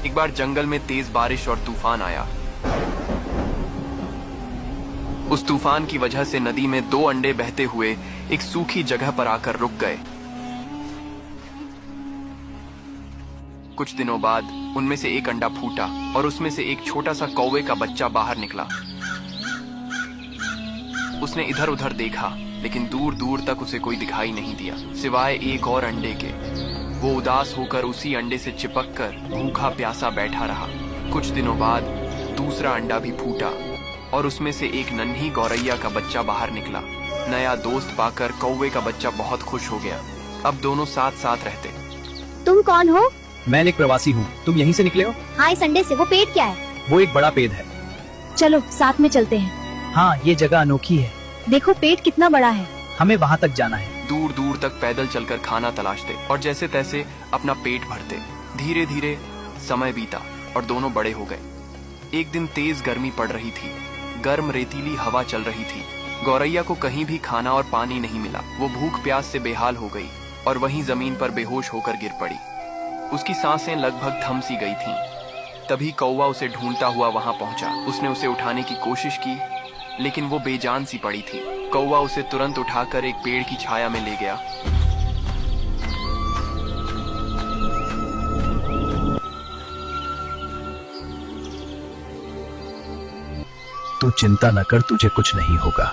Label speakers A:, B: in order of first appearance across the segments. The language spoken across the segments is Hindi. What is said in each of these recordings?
A: एक बार जंगल में तेज बारिश और तूफान आया। उस तूफान की वजह से नदी में 2 अंडे बहते हुए एक सूखी जगह पर आकर रुक गए। कुछ दिनों बाद उनमें से एक अंडा फूटा और उसमें से एक छोटा सा कौवे का बच्चा बाहर निकला। उसने इधर उधर देखा, लेकिन दूर दूर तक उसे कोई दिखाई नहीं दिया सिवाय एक और अंडे के। वो उदास होकर उसी अंडे से चिपककर भूखा प्यासा बैठा रहा। कुछ दिनों बाद दूसरा अंडा भी फूटा और उसमें से एक नन्ही गौरैया का बच्चा बाहर निकला। नया दोस्त पाकर कौवे का बच्चा बहुत खुश हो गया। अब दोनों साथ साथ रहते।
B: तुम कौन हो?
C: मैं एक प्रवासी हूँ। तुम यहीं से निकले हो?
B: हाँ, इस अंडे से। वो पेड़ क्या है?
C: वो एक बड़ा पेड़ है।
B: चलो साथ में चलते हैं।
C: हाँ, ये जगह अनोखी है।
B: देखो पेड़ कितना बड़ा है।
C: हमें वहाँ तक जाना है।
A: दूर दूर तक पैदल चलकर खाना तलाशते और जैसे तैसे अपना पेट भरते। धीरे धीरे समय बीता और दोनों बड़े हो गए। एक दिन तेज गर्मी पड़ रही थी। गर्म रेतीली हवा चल रही थी। गौरैया को कहीं भी खाना और पानी नहीं मिला। वो भूख प्यास से बेहाल हो गई और वहीं जमीन पर बेहोश होकर गिर पड़ी। उसकी सांसें लगभग थम सी गई थीं। तभी कौवा उसे ढूंढता हुआ वहां पहुंचा। उसने उसे उठाने की कोशिश की, लेकिन वो बेजान सी पड़ी थी। कौवा उसे तुरंत उठाकर एक पेड़ की छाया में ले गया।
C: तू चिंता न कर, तुझे कुछ नहीं होगा।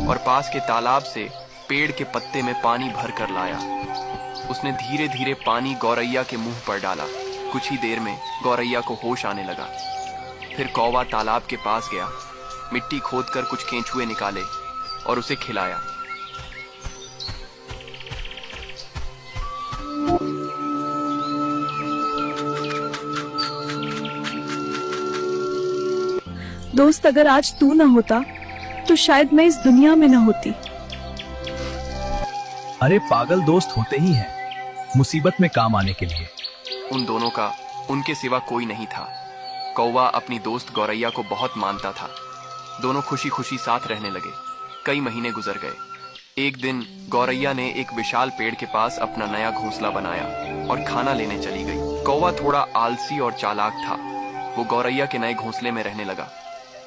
A: और पास के तालाब से पेड़ के पत्ते में पानी भर कर लाया। उसने धीरे धीरे पानी गौरैया के मुंह पर डाला। कुछ ही देर में गौरैया को होश आने लगा। फिर कौवा तालाब के पास गया, मिट्टी खोदकर कुछ केंचुए निकाले और उसे खिलाया।
D: दोस्त, अगर आज तू ना होता तो शायद मैं इस दुनिया में ना होती।
C: अरे पागल, दोस्त होते ही हैं मुसीबत में काम आने के लिए।
A: उन दोनों का उनके सिवा कोई नहीं था। कौवा अपनी दोस्त गौरैया को बहुत मानता था। दोनों खुशी खुशी साथ रहने लगे। कई महीने गुजर गए। एक दिन गौरैया ने एक विशाल पेड़ के पास अपना नया घोंसला बनाया और खाना लेने चली गई। कौवा थोड़ा आलसी और चालाक था। वो गौरैया के नए घोंसले में रहने लगा।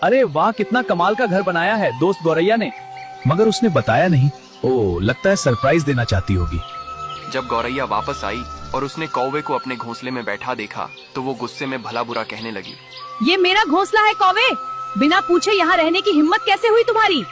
C: अरे वाह, कितना कमाल का घर बनाया है दोस्त गौरैया ने। मगर उसने बताया नहीं। ओह, लगता है सरप्राइज देना चाहती होगी।
A: जब गौरैया वापस आई और उसने कौवे को अपने घोंसले में बैठा देखा तो वो गुस्से में भला बुरा कहने लगी।
D: ये मेरा घोंसला है कौवे, बिना पूछे यहाँ रहने की हिम्मत कैसे हुई तुम्हारी?